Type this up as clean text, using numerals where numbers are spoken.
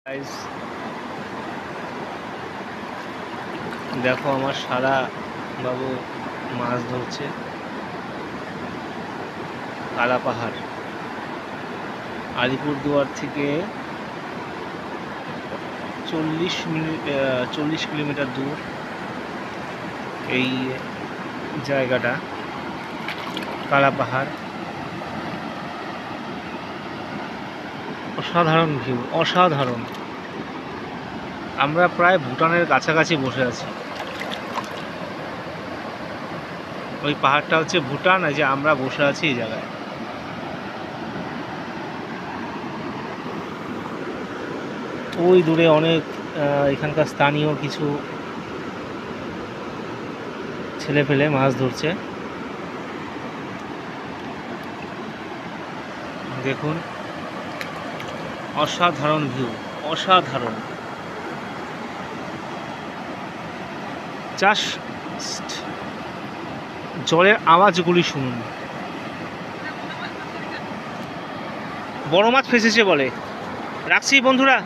Guys, দেখো আমার সারা বাবু মাছ ধরছে। কালা পাহাড় আলিপুরদুয়ার থেকে 40 কিলোমিটার দূর এই জায়গাটা। কালা পাহাড়, অসাধারণ ভিউ, অসাধারণ। আমরা প্রায় ভুটানের কাছাকাছি বসে আছি। ওই পাহাড়টা হচ্ছে ভুটান, এই যে আমরা বসে আছি এই জায়গায়। ওই দূরে অনেক এখানকার স্থানীয় কিছু ছেলে পেলে মাছ ধরছে। দেখুন, অসাধারণ ভিউ, অসাধারণ। জাস্ট জলের আওয়াজগুলি শুনুন। বড় মাছ ফেসেছে বলে। রাখছি বন্ধুরা।